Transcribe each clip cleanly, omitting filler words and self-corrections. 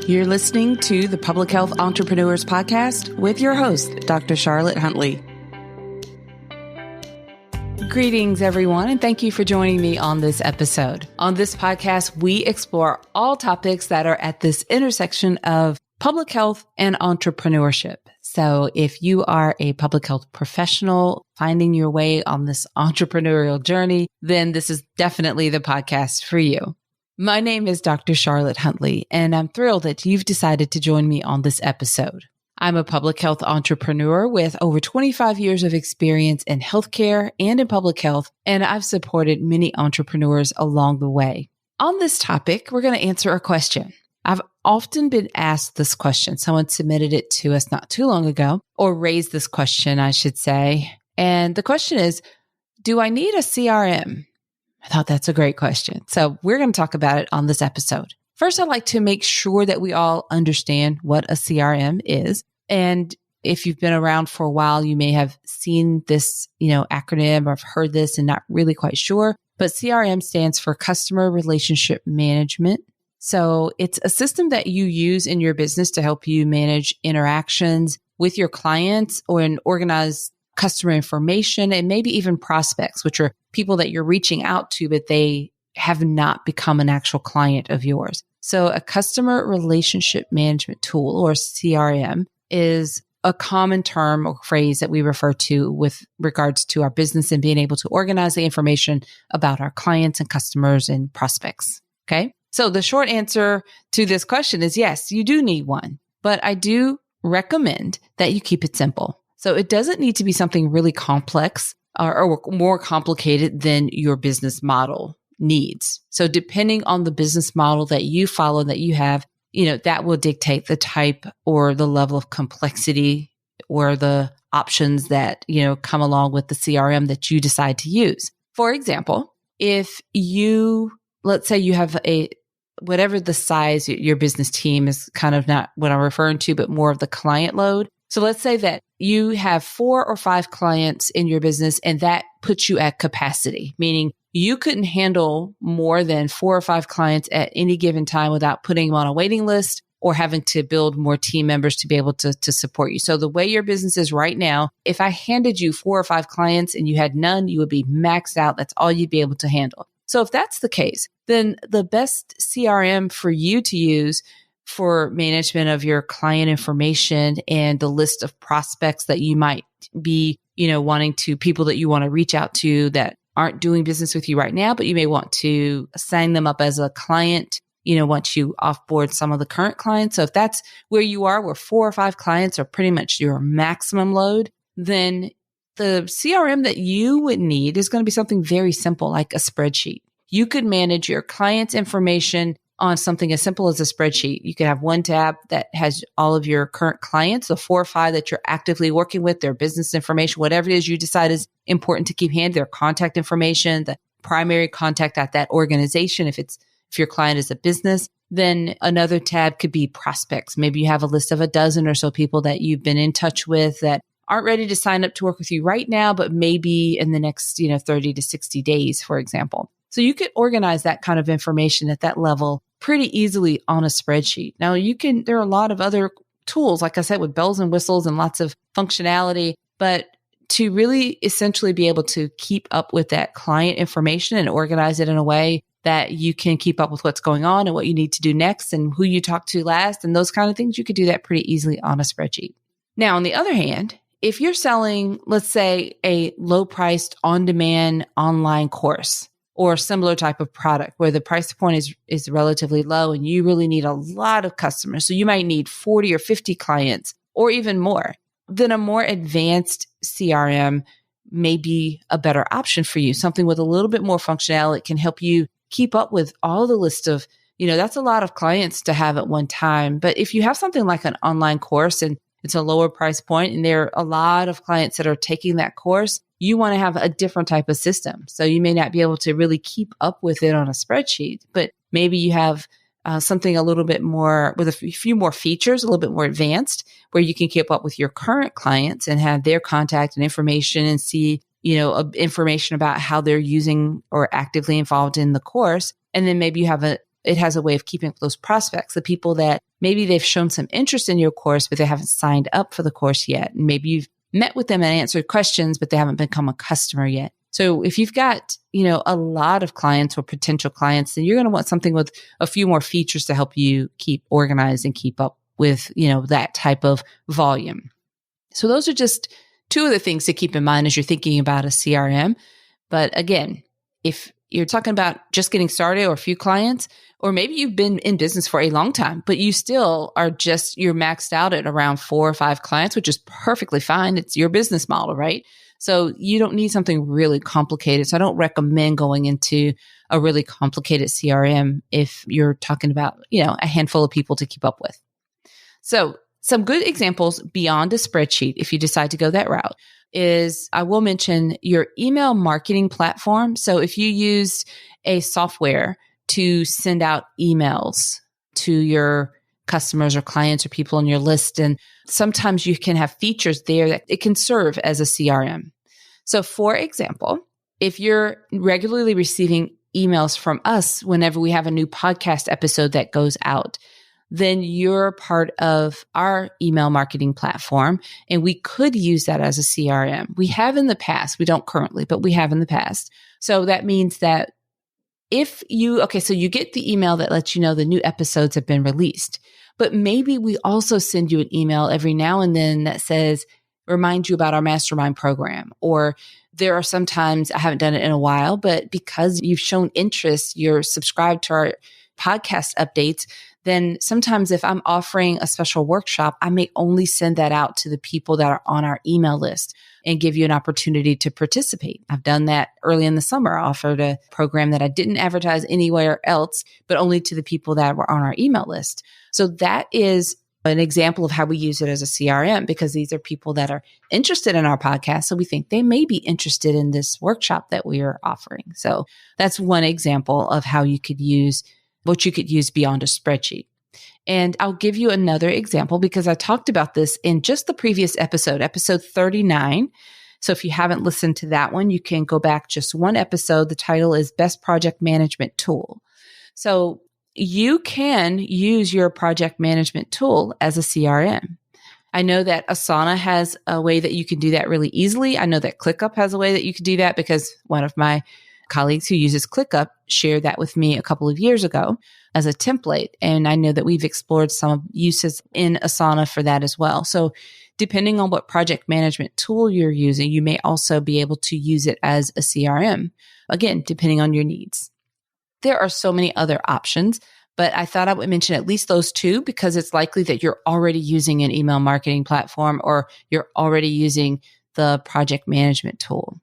You're listening to the Public Health Entrepreneurs Podcast with your host, Dr. Charlotte Huntley. Greetings, everyone, and thank you for joining me on this episode. On this podcast, we explore all topics that are at this intersection of public health and entrepreneurship. So if you are a public health professional finding your way on this entrepreneurial journey, then this is definitely the podcast for you. My name is Dr. Charlotte Huntley, and I'm thrilled that you've decided to join me on this episode. I'm a public health entrepreneur with over 25 years of experience in healthcare and in public health, and I've supported many entrepreneurs along the way. On this topic, we're going to answer a question. I've often been asked this question. Someone submitted it to us not too long ago, or raised this question, I should say. And the question is, do I need a CRM? I thought that's a great question. So we're going to talk about it on this episode. First, I'd like to make sure that we all understand what a CRM is. And if you've been around for a while, you may have seen this, acronym or have heard this and not really quite sure. But CRM stands for Customer Relationship Management. So it's a system that you use in your business to help you manage interactions with your clients or organize customer information and maybe even prospects, which are people that you're reaching out to, but they have not become an actual client of yours. So a customer relationship management tool, or CRM, is a common term or phrase that we refer to with regards to our business and being able to organize the information about our clients and customers and prospects. Okay. So the short answer to this question is yes, you do need one, but I do recommend that you keep it simple. So it doesn't need to be something really complex or more complicated than your business model needs. So depending on the business model that you follow, that you have, that will dictate the type or the level of complexity or the options that, come along with the CRM that you decide to use. For example, if let's say you have whatever the size, your business team is kind of not what I'm referring to, but more of the client load. So let's say that you have 4 or 5 clients in your business and that puts you at capacity, meaning you couldn't handle more than 4 or 5 clients at any given time without putting them on a waiting list or having to build more team members to be able to support you. So the way your business is right now, if I handed you 4 or 5 clients and you had none, you would be maxed out. That's all you'd be able to handle. So if that's the case, then the best CRM for you to use for management of your client information and the list of prospects that you might be, wanting to, people that you want to reach out to that aren't doing business with you right now, but you may want to sign them up as a client, once you offboard some of the current clients. So if that's where you are, where 4 or 5 clients are pretty much your maximum load, then the CRM that you would need is going to be something very simple, like a spreadsheet. You could manage your client's information on something as simple as a spreadsheet. You could have one tab that has all of your current clients, the 4 or 5 that you're actively working with, their business information, whatever it is you decide is important to keep handy, their contact information, the primary contact at that organization. If your client is a business, then another tab could be prospects. Maybe you have a list of a dozen or so people that you've been in touch with that aren't ready to sign up to work with you right now, but maybe in the next, 30 to 60 days, for example. So you could organize that kind of information at that level pretty easily on a spreadsheet. Now there are a lot of other tools, like I said, with bells and whistles and lots of functionality, but to really essentially be able to keep up with that client information and organize it in a way that you can keep up with what's going on and what you need to do next and who you talk to last and those kind of things, you could do that pretty easily on a spreadsheet. Now, on the other hand, if you're selling, let's say, a low-priced on-demand online course, or a similar type of product where the price point is relatively low and you really need a lot of customers. So you might need 40 or 50 clients or even more. Then a more advanced CRM may be a better option for you. Something with a little bit more functionality can help you keep up with all the list of, that's a lot of clients to have at one time. But if you have something like an online course and it's a lower price point and there are a lot of clients that are taking that course, you want to have a different type of system. So you may not be able to really keep up with it on a spreadsheet, but maybe you have something a little bit more with a few more features, a little bit more advanced, where you can keep up with your current clients and have their contact and information and see, information about how they're using or actively involved in the course. And then maybe you have it has a way of keeping those prospects, the people that maybe they've shown some interest in your course, but they haven't signed up for the course yet. And maybe you've met with them and answered questions, but they haven't become a customer yet. So if you've got, a lot of clients or potential clients, then you're going to want something with a few more features to help you keep organized and keep up with, that type of volume. So those are just two of the things to keep in mind as you're thinking about a CRM. But again, if you're talking about just getting started or a few clients, or maybe you've been in business for a long time, but you still are you're maxed out at around 4 or 5 clients, which is perfectly fine. It's your business model, right? So you don't need something really complicated. So I don't recommend going into a really complicated CRM if you're talking about, a handful of people to keep up with. So some good examples beyond a spreadsheet, if you decide to go that route, is I will mention your email marketing platform. So if you use a software to send out emails to your customers or clients or people on your list, and sometimes you can have features there that it can serve as a CRM. So for example, if you're regularly receiving emails from us whenever we have a new podcast episode that goes out, then you're part of our email marketing platform, and we could use that as a CRM. We have in the past. We don't currently, but we have in the past. So that means that so you get the email that lets you know the new episodes have been released, but maybe we also send you an email every now and then that says, remind you about our mastermind program. Or there are sometimes, I haven't done it in a while, but because you've shown interest, you're subscribed to our podcast updates, then sometimes if I'm offering a special workshop, I may only send that out to the people that are on our email list and give you an opportunity to participate. I've done that early in the summer. I offered a program that I didn't advertise anywhere else, but only to the people that were on our email list. So that is an example of how we use it as a CRM, because these are people that are interested in our podcast. So we think they may be interested in this workshop that we are offering. So that's one example of how you could use what you could use beyond a spreadsheet. And I'll give you another example because I talked about this in just the previous episode 39. So if you haven't listened to that one, you can go back just one episode. The title is Best Project Management Tool. So you can use your project management tool as a CRM. I know that Asana has a way that you can do that really easily. I know that ClickUp has a way that you can do that because one of my colleagues who uses ClickUp shared that with me a couple of years ago as a template. And I know that we've explored some uses in Asana for that as well. So depending on what project management tool you're using, you may also be able to use it as a CRM. Again, depending on your needs. There are so many other options, but I thought I would mention at least those two because it's likely that you're already using an email marketing platform or you're already using the project management tool.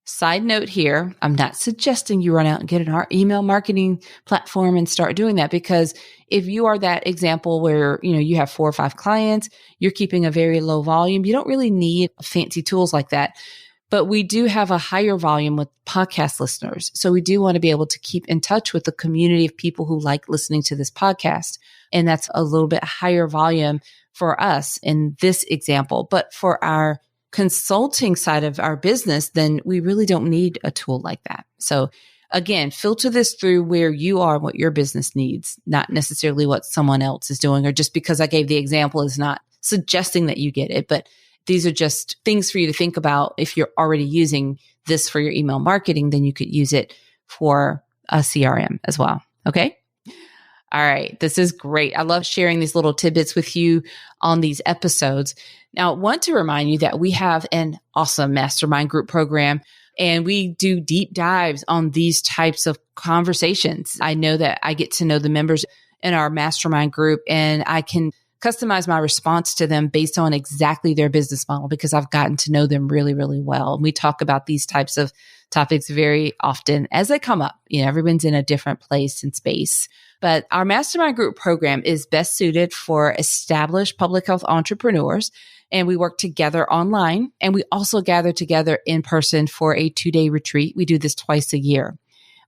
Side note here, I'm not suggesting you run out and get an email marketing platform and start doing that, because if you are that example where, you have 4 or 5 clients, you're keeping a very low volume, you don't really need fancy tools like that. But we do have a higher volume with podcast listeners. So we do want to be able to keep in touch with the community of people who like listening to this podcast. And that's a little bit higher volume for us in this example. But for our consulting side of our business, then we really don't need a tool like that. So again, filter this through where you are and what your business needs, not necessarily what someone else is doing, or just because I gave the example is not suggesting that you get it, but these are just things for you to think about. If you're already using this for your email marketing, then you could use it for a CRM as well. Okay. All right. This is great. I love sharing these little tidbits with you on these episodes. Now, I want to remind you that we have an awesome mastermind group program, and we do deep dives on these types of conversations. I know that I get to know the members in our mastermind group, and I can customize my response to them based on exactly their business model because I've gotten to know them really, really well. And we talk about these types of topics very often as they come up. Everyone's in a different place and space. But our mastermind group program is best suited for established public health entrepreneurs. And we work together online. And we also gather together in person for a 2-day retreat. We do this twice a year.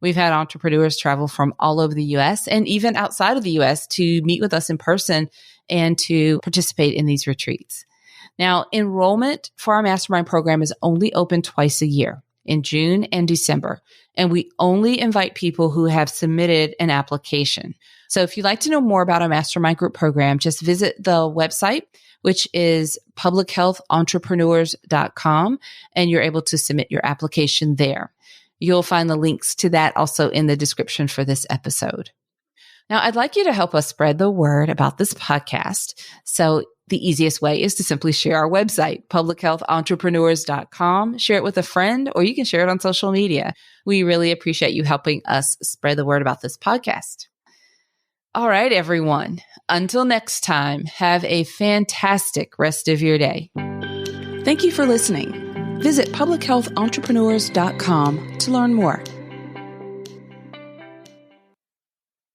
We've had entrepreneurs travel from all over the U.S. and even outside of the U.S. to meet with us in person and to participate in these retreats. Now, enrollment for our mastermind program is only open twice a year. in June and December. And we only invite people who have submitted an application. So if you'd like to know more about our mastermind group program, just visit the website, which is publichealthentrepreneurs.com, and you're able to submit your application there. You'll find the links to that also in the description for this episode. Now, I'd like you to help us spread the word about this podcast. So the easiest way is to simply share our website, publichealthentrepreneurs.com. Share it with a friend, or you can share it on social media. We really appreciate you helping us spread the word about this podcast. All right, everyone. Until next time, have a fantastic rest of your day. Thank you for listening. Visit publichealthentrepreneurs.com to learn more.